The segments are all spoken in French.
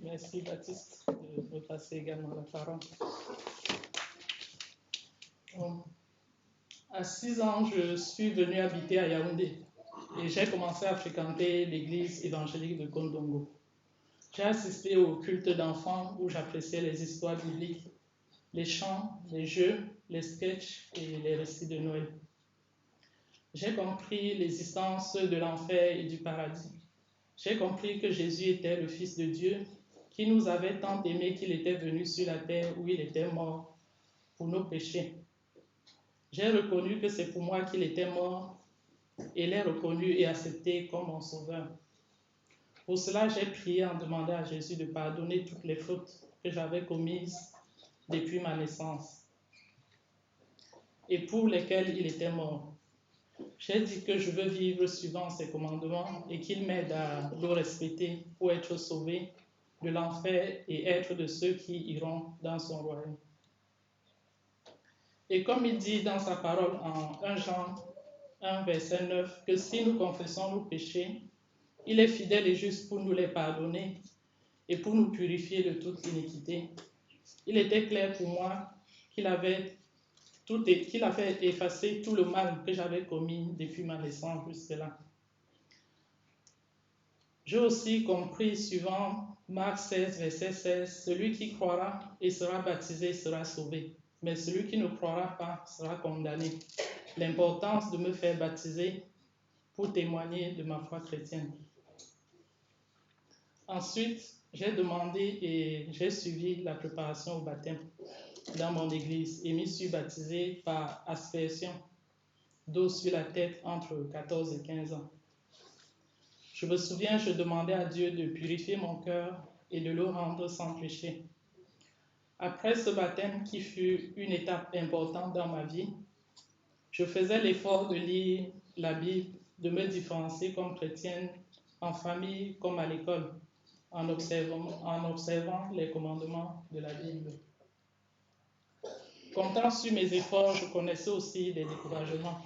Merci Baptiste de me passer également la parole. À 6 ans, je suis venu habiter à Yaoundé et j'ai commencé à fréquenter l'église évangélique de Kondongo. J'ai assisté au culte d'enfants où j'appréciais les histoires bibliques, les chants, les jeux, les sketchs et les récits de Noël. J'ai compris l'existence de l'enfer et du paradis. J'ai compris que Jésus était le Fils de Dieu, qui nous avait tant aimés qu'il était venu sur la terre où il était mort pour nos péchés. J'ai reconnu que c'est pour moi qu'il était mort et l'ai reconnu et accepté comme mon sauveur. Pour cela, j'ai prié en demandant à Jésus de pardonner toutes les fautes que j'avais commises depuis ma naissance et pour lesquelles il était mort. J'ai dit que je veux vivre suivant ses commandements et qu'il m'aide à le respecter pour être sauvé de l'enfer et être de ceux qui iront dans son royaume. Et comme il dit dans sa parole en 1 Jean 1, verset 9, que si nous confessons nos péchés, il est fidèle et juste pour nous les pardonner et pour nous purifier de toute iniquité. Il était clair pour moi qu'il avait effacé tout le mal que j'avais commis depuis ma naissance jusque-là. J'ai aussi compris, suivant Marc 16, verset 16, celui qui croira et sera baptisé sera sauvé, mais celui qui ne croira pas sera condamné. L'importance de me faire baptiser pour témoigner de ma foi chrétienne. Ensuite, j'ai demandé et j'ai suivi la préparation au baptême dans mon église et m'y suis baptisé par aspersion d'eau sur la tête entre 14 et 15 ans. Je me souviens, je demandais à Dieu de purifier mon cœur et de le rendre sans péché. Après ce baptême qui fut une étape importante dans ma vie, je faisais l'effort de lire la Bible, de me différencier comme chrétienne en famille comme à l'école, en observant les commandements de la Bible. Comptant sur mes efforts, je connaissais aussi des découragements.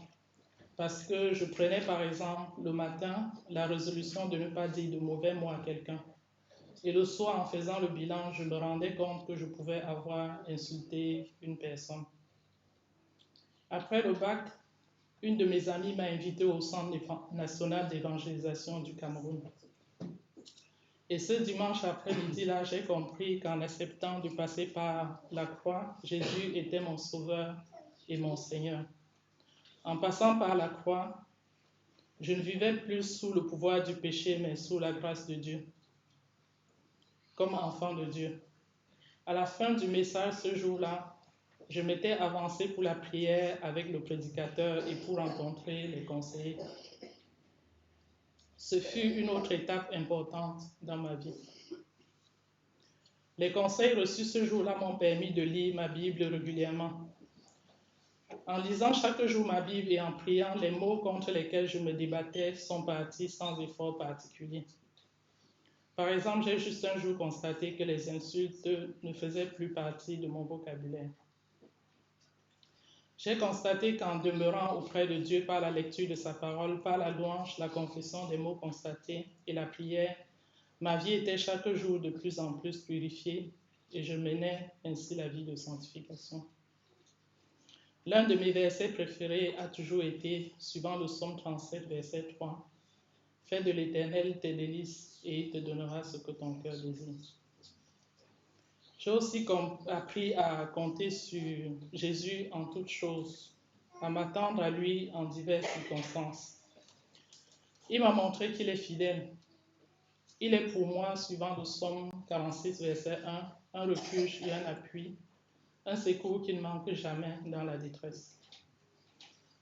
Parce que je prenais par exemple le matin la résolution de ne pas dire de mauvais mots à quelqu'un. Et le soir, en faisant le bilan, je me rendais compte que je pouvais avoir insulté une personne. Après le bac, une de mes amies m'a invité au Centre national d'évangélisation du Cameroun. Et ce dimanche après-midi-là, j'ai compris qu'en acceptant de passer par la croix, Jésus était mon sauveur et mon Seigneur. En passant par la croix, je ne vivais plus sous le pouvoir du péché, mais sous la grâce de Dieu, comme enfant de Dieu. À la fin du message ce jour-là, je m'étais avancé pour la prière avec le prédicateur et pour rencontrer les conseillers. Ce fut une autre étape importante dans ma vie. Les conseils reçus ce jour-là m'ont permis de lire ma Bible régulièrement. En lisant chaque jour ma Bible et en priant, les mots contre lesquels je me débattais sont partis sans effort particulier. Par exemple, j'ai juste un jour constaté que les insultes ne faisaient plus partie de mon vocabulaire. J'ai constaté qu'en demeurant auprès de Dieu par la lecture de sa parole, par la louange, la confession des mots constatés et la prière, ma vie était chaque jour de plus en plus purifiée et je menais ainsi la vie de sanctification. L'un de mes versets préférés a toujours été, suivant le psaume 37, verset 3, « Fais de l'Éternel tes délices et il te donnera ce que ton cœur désire. » J'ai aussi appris à compter sur Jésus en toutes choses, à m'attendre à lui en diverses circonstances. Il m'a montré qu'il est fidèle. Il est pour moi, suivant le psaume 46, verset 1, un refuge et un appui, un secours qui ne manque jamais dans la détresse.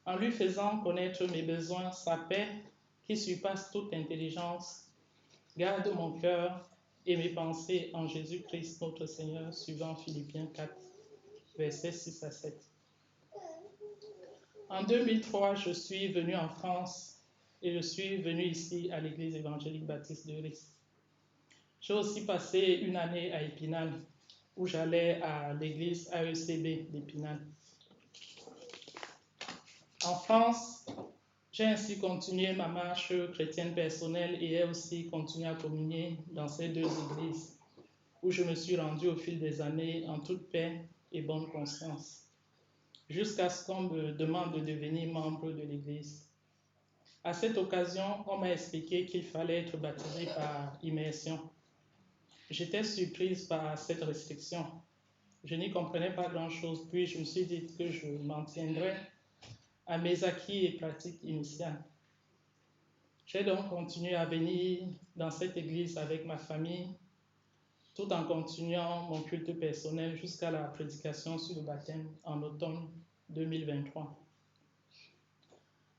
En lui faisant connaître mes besoins, sa paix, qui surpasse toute intelligence, garde mon cœur et mes pensées en Jésus-Christ notre Seigneur, suivant Philippiens 4, versets 6 à 7. En 2003, je suis venu en France et je suis venu ici à l'église évangélique baptiste de Ris. J'ai aussi passé une année à Épinal, où j'allais à l'église AECB d'Épinal. En France, j'ai ainsi continué ma marche chrétienne personnelle et ai aussi continué à communier dans ces deux églises. où je me suis rendu au fil des années en toute paix et bonne conscience, jusqu'à ce qu'on me demande de devenir membre de l'Église. À cette occasion, on m'a expliqué qu'il fallait être baptisé par immersion. J'étais surprise par cette restriction. Je n'y comprenais pas grand-chose, puis je me suis dit que je m'en tiendrais à mes acquis et pratiques initiales. J'ai donc continué à venir dans cette église avec ma famille, tout en continuant mon culte personnel jusqu'à la prédication sur le baptême en automne 2023.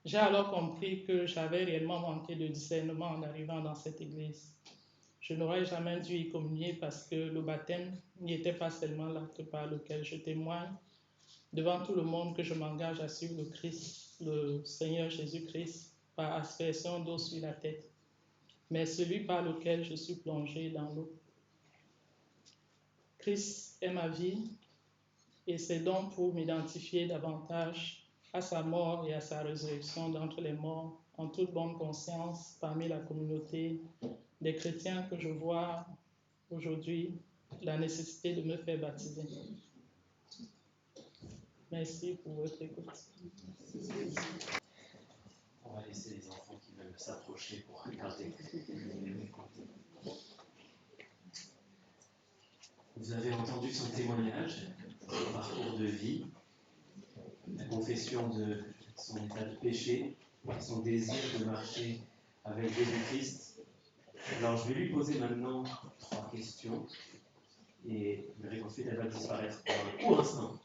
J'ai alors compris que j'avais réellement manqué de discernement en arrivant dans cette église. Je n'aurais jamais dû y communier parce que le baptême n'y était pas seulement l'acte par lequel je témoigne devant tout le monde que je m'engage à suivre le Christ, le Seigneur Jésus-Christ, par aspersion d'eau sur la tête, mais celui par lequel je suis plongé dans l'eau. Christ est ma vie et c'est donc pour m'identifier davantage à sa mort et à sa résurrection d'entre les morts en toute bonne conscience parmi la communauté des chrétiens que je vois aujourd'hui la nécessité de me faire baptiser. Merci pour votre écoute. On va laisser les enfants qui veulent s'approcher pour regarder. Vous avez entendu son témoignage, son parcours de vie, la confession de son état de péché, son désir de marcher avec Jésus-Christ. Alors je vais lui poser maintenant 3 questions et vous verrez qu'ensuite elle va disparaître pour un court instant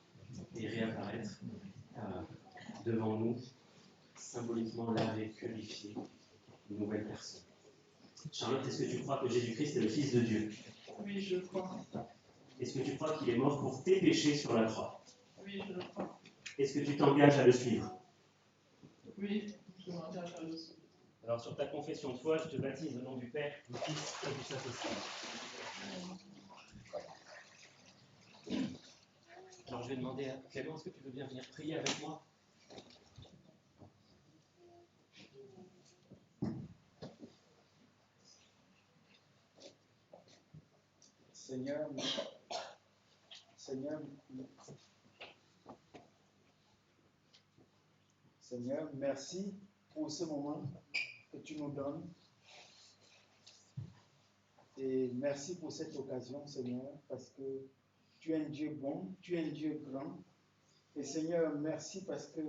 et réapparaître devant nous, symboliquement lavée, purifiée, une nouvelle personne. Charlotte, est-ce que tu crois que Jésus-Christ est le Fils de Dieu? Oui, je crois. Est-ce que tu crois qu'il est mort pour tes péchés sur la croix? Oui, je le crois. Est-ce que tu t'engages à le suivre? Oui, je m'engage à le suivre. Alors sur ta confession de foi, je te baptise au nom du Père, du Fils et du Saint-Esprit. Alors je vais demander à Clément, est-ce que tu veux bien venir prier avec moi? Seigneur, merci pour ce moment que tu nous donnes. Et merci pour cette occasion, Seigneur, parce que tu es un Dieu bon, tu es un Dieu grand. Et Seigneur, merci parce que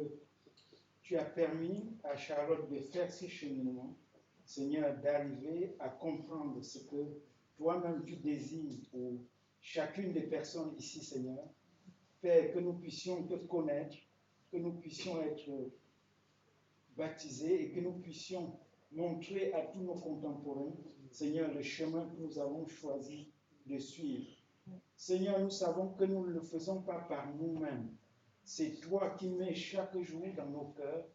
tu as permis à Charlotte de faire ce cheminement, Seigneur, d'arriver à comprendre ce que toi-même tu désires pour chacune des personnes ici, Seigneur. Père, que nous puissions te connaître, que nous puissions être baptisés et que nous puissions montrer à tous nos contemporains, Seigneur, le chemin que nous avons choisi de suivre. Seigneur, nous savons que nous ne le faisons pas par nous-mêmes. C'est toi qui mets chaque jour dans nos cœurs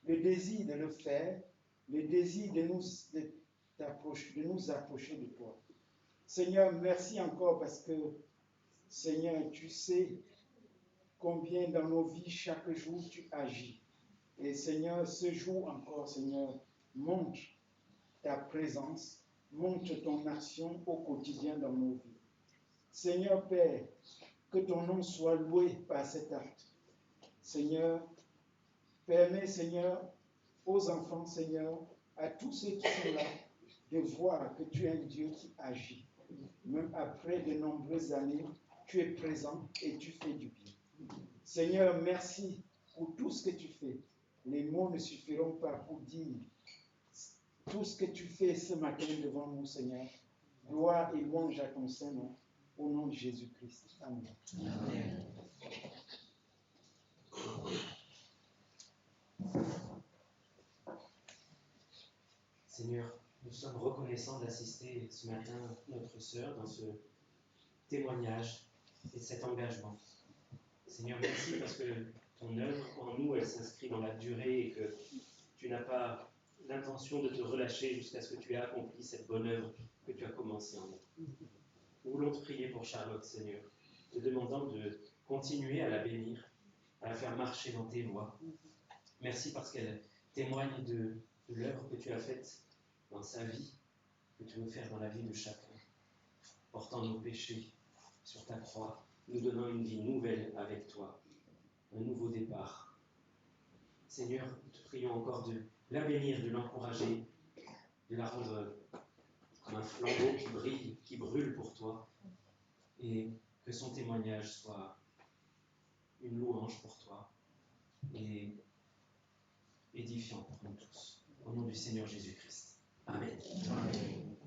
le désir de le faire, le désir de nous approcher de toi. Seigneur, merci encore parce que, Seigneur, tu sais combien dans nos vies chaque jour tu agis. Et Seigneur, ce jour encore, Seigneur, montre ta présence, montre ton action au quotidien dans nos vies. Seigneur Père, que ton nom soit loué par cet acte. Seigneur, permets, Seigneur, aux enfants, Seigneur, à tous ceux qui sont là, de voir que tu es un Dieu qui agit. Même après de nombreuses années, tu es présent et tu fais du bien. Seigneur, merci pour tout ce que tu fais. Les mots ne suffiront pas pour dire tout ce que tu fais ce matin devant nous, Seigneur. Gloire et louange à ton Saint-Nom, au nom de Jésus-Christ. Amen. Amen. Seigneur, nous sommes reconnaissants d'assister ce matin notre sœur dans ce témoignage et cet engagement. Seigneur, merci parce que ton œuvre en nous, elle s'inscrit dans la durée et que tu n'as pas l'intention de te relâcher jusqu'à ce que tu aies accompli cette bonne œuvre que tu as commencée en nous. Nous voulons te prier pour Charlotte, Seigneur, te demandant de continuer à la bénir, à la faire marcher dans tes voies. Merci parce qu'elle témoigne de l'œuvre que tu as faite dans sa vie, que tu veux faire dans la vie de chacun. portant nos péchés sur ta croix, nous donnant une vie nouvelle avec toi, un nouveau départ. Seigneur, nous te prions encore de la bénir, de l'encourager, de la rendre comme un flambeau qui brille, qui brûle pour toi, et que son témoignage soit une louange pour toi et édifiant pour nous tous. Au nom du Seigneur Jésus-Christ. Amen. Amen.